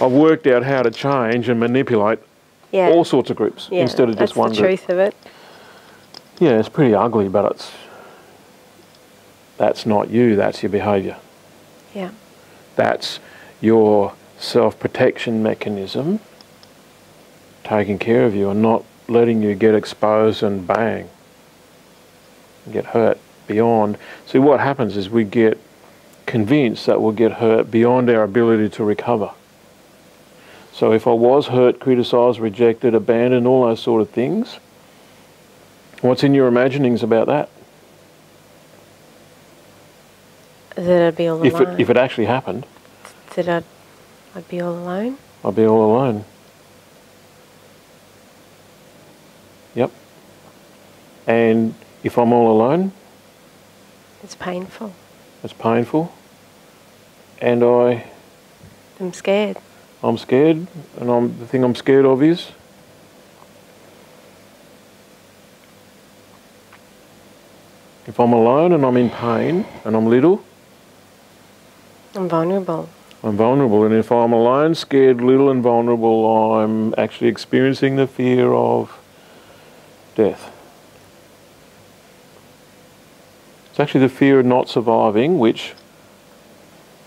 I've worked out how to change and manipulate all sorts of groups instead of just one group. That's the truth of it. Yeah, it's pretty ugly, but that's not you, that's your behaviour. Yeah. That's your self-protection mechanism taking care of you and not letting you get exposed and bang, get hurt beyond. See, what happens is we get convinced that we'll get hurt beyond our ability to recover. So if I was hurt, criticised, rejected, abandoned, all those sort of things, what's in your imaginings about that? That I'd be all alone. If it actually happened. That I'd be all alone? I'd be all alone. Yep. And if I'm all alone? It's painful. It's painful. And I'm scared. I'm scared, and the thing I'm scared of is? If I'm alone and I'm in pain and I'm little? I'm vulnerable. I'm vulnerable, and if I'm alone, scared, little and vulnerable, I'm actually experiencing the fear of death. It's actually the fear of not surviving, which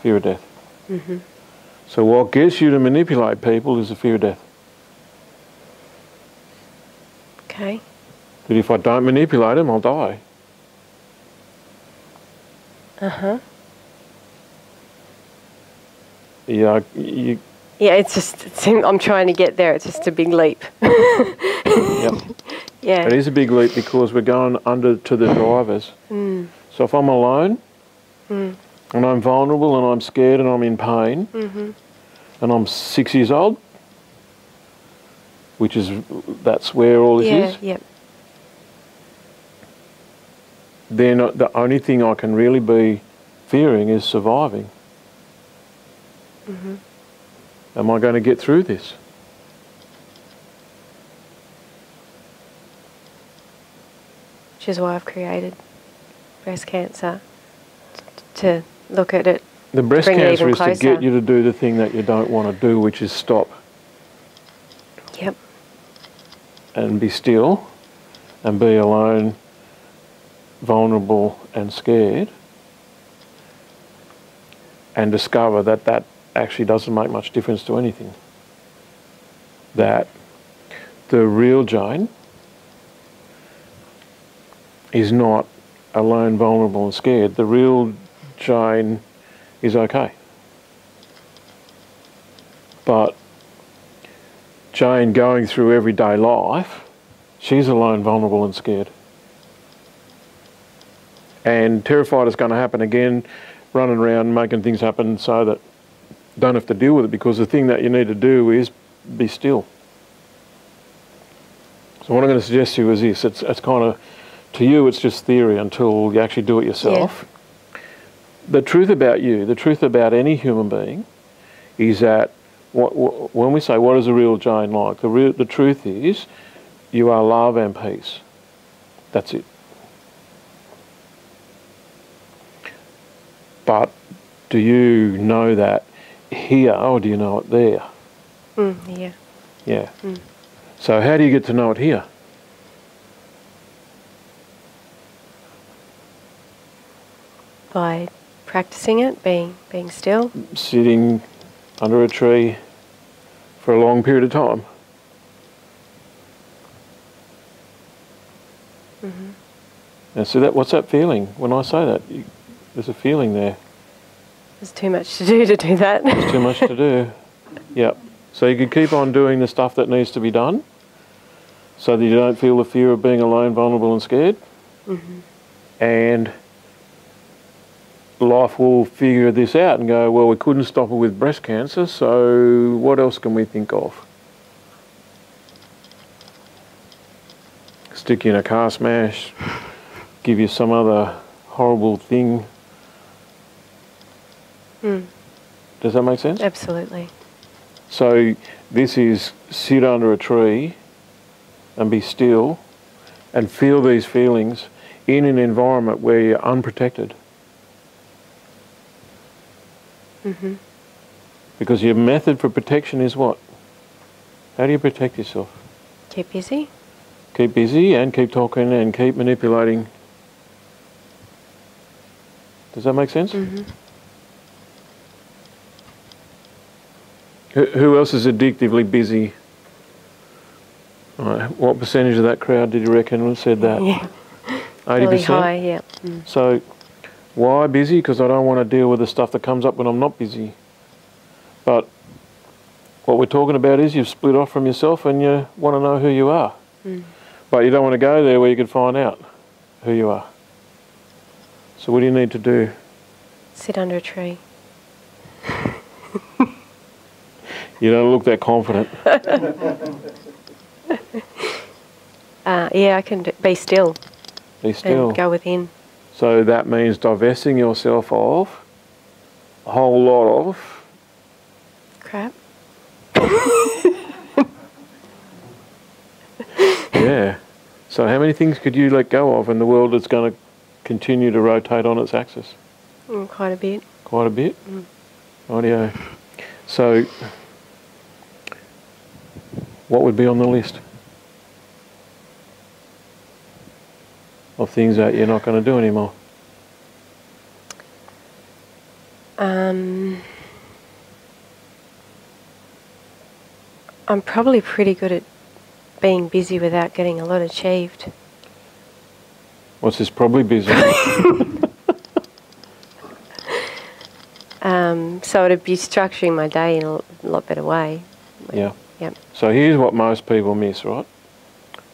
fear of death. Mm-hmm. So what gets you to manipulate people is the fear of death. Okay. That if I don't manipulate them, I'll die. Uh-huh. Yeah, yeah, I'm trying to get there. It's just a big leap. Yep. Yeah. It is a big leap because we're going under to the drivers. Mm. So if I'm alone, and I'm vulnerable and I'm scared and I'm in pain, and I'm 6 years old, that's where all this is. Yep. Then the only thing I can really be fearing is surviving. Am I going to get through this? Which is why I've created breast cancer, to look at it. The breast cancer is to get you to do the thing that you don't want to do, which is stop. Yep. And be still and be alone, vulnerable and scared, and discover that that actually doesn't make much difference to anything. That the real Jane is not alone, vulnerable and scared. The real Jane is okay. But Jane going through everyday life, she's alone, vulnerable and scared. And terrified it's going to happen again, running around making things happen so that you don't have to deal with it, because the thing that you need to do is be still. So what I'm going to suggest to you is this. It's kind of, to you it's just theory until you actually do it yourself. Yeah. The truth about you, the truth about any human being, is that when we say what is a real Jane like, the truth is you are love and peace. That's it. But do you know that here, or do you know it there? Yeah. Yeah. So how do you get to know it here? By practicing it, being still. Sitting under a tree for a long period of time. And so what's that feeling? When I say that, there's a feeling there. There's too much to do that. There's too much to do. Yep. So you could keep on doing the stuff that needs to be done so that you don't feel the fear of being alone, vulnerable and scared. And life will figure this out and go, well, we couldn't stop her with breast cancer, so what else can we think of? Stick you in a car smash, give you some other horrible thing. Does that make sense? Absolutely. So this is sit under a tree and be still and feel these feelings in an environment where you're unprotected. Because your method for protection is what? How do you protect yourself? Keep busy. Keep busy and keep talking and keep manipulating. Does that make sense? Mm-hmm. Who else is addictively busy? All right, what percentage of that crowd did you reckon said that? Yeah. 80%? Really high, yeah. Mm. So why busy? Because I don't want to deal with the stuff that comes up when I'm not busy. But what we're talking about is you've split off from yourself and you want to know who you are. Mm. But you don't want to go there where you could find out who you are. So what do you need to do? Sit under a tree. You don't look that confident. Yeah, I can be still. Be still. And go within. So that means divesting yourself of a whole lot of Crap. yeah. So how many things could you let go of in the world that's going to continue to rotate on its axis? Quite a bit. Quite a bit? Mm. Rightio. So what would be on the list of things that you're not going to do anymore? I'm probably pretty good at being busy without getting a lot achieved. What's this probably busy? So it'd be structuring my day in a lot better way. Yeah. Yep. So here's what most people miss, right?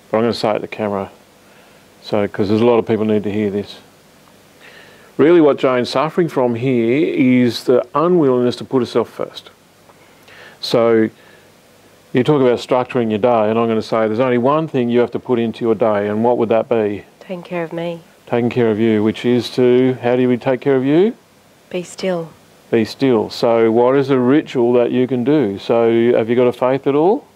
But I'm going to say it to the camera, so because there's a lot of people need to hear this. Really what Jane's suffering from here is the unwillingness to put herself first. So you talk about structuring your day, and I'm going to say there's only one thing you have to put into your day, and what would that be? Taking care of me. Taking care of you, which is to, how do we take care of you? Be still. Be still. So what is a ritual that you can do? So have you got a faith at all?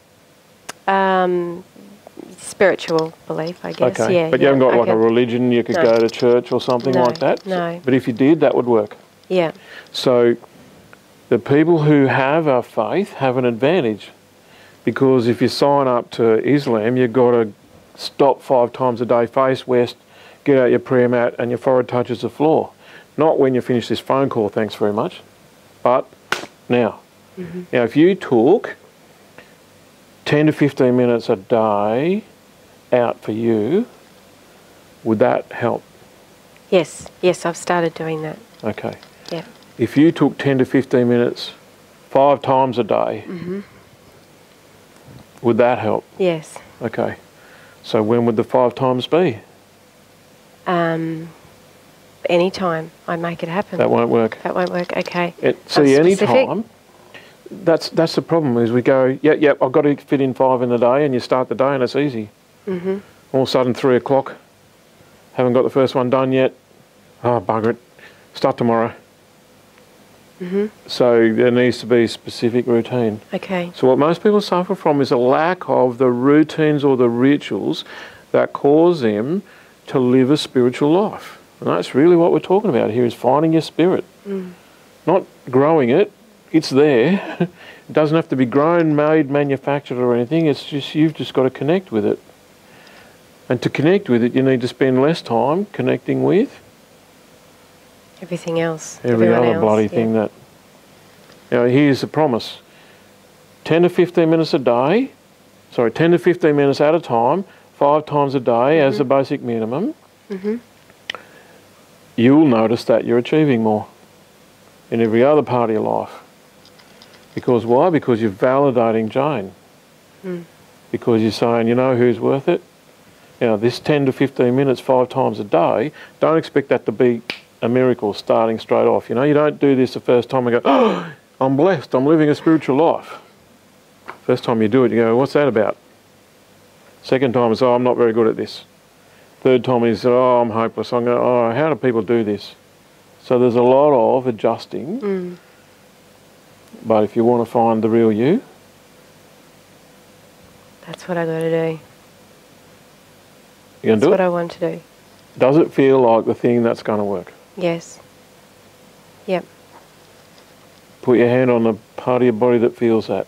Spiritual belief, I guess. Okay. Yeah. But you haven't got like a religion, you could go to church or something like that? No. But if you did, that would work. Yeah. So the people who have a faith have an advantage, because if you sign up to Islam, you've got to stop 5 times a day, face west, get out your prayer mat and your forehead touches the floor. Not when you finish this phone call, thanks very much, but now. Mm-hmm. Now, if you took 10 to 15 minutes a day out for you, would that help? Yes. Yes, I've started doing that. Okay. Yeah. If you took 10 to 15 minutes 5 times a day, mm-hmm. would that help? Yes. Okay. So when would the 5 times be? Anytime I make it happen. That won't work. That won't work. Okay. See, any time. That's the problem. Is we go, yep. I've got to fit in 5 in the day, and you start the day, and it's easy. Mm-hmm. All of a sudden, 3 o'clock. Haven't got the first one done yet. Oh, bugger it. Start tomorrow. Mm-hmm. So there needs to be specific routine. Okay. So what most people suffer from is a lack of the routines or the rituals that cause them to live a spiritual life. And that's really what we're talking about here, is finding your spirit. Mm. Not growing it. It's there. It doesn't have to be grown, made, manufactured or anything. It's just, you've just got to connect with it. And to connect with it, you need to spend less time connecting with everything else. Every other bloody thing that... Now, here's the promise. 10 to 15 minutes a day, 10 to 15 minutes at a time, 5 times a day mm-hmm. as the basic minimum, mm-hmm. you'll notice that you're achieving more in every other part of your life. Because why? Because you're validating Jane. Mm. Because you're saying, you know who's worth it? You know, this 10 to 15 minutes 5 times a day, don't expect that to be a miracle starting straight off. You know, you don't do this the first time and go, oh, I'm blessed, I'm living a spiritual life. First time you do it, you go, what's that about? Second time is, oh, I'm not very good at this. Third time is, oh, I'm hopeless. I'm going, oh, how do people do this? So there's a lot of adjusting. Mm. But if you want to find the real you, that's what I got to do. You're going to do it? That's what I want to do. Does it feel like the thing that's going to work? Yes. Yep. put your hand on the part of your body that feels that.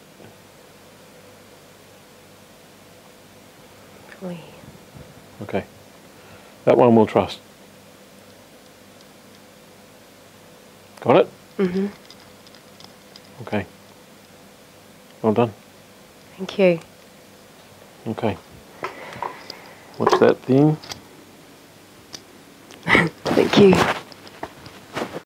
Probably. Okay. That one we'll trust. Got it? Mm-hmm. Okay. Well done. Thank you. Okay. What's that thing? Thank you.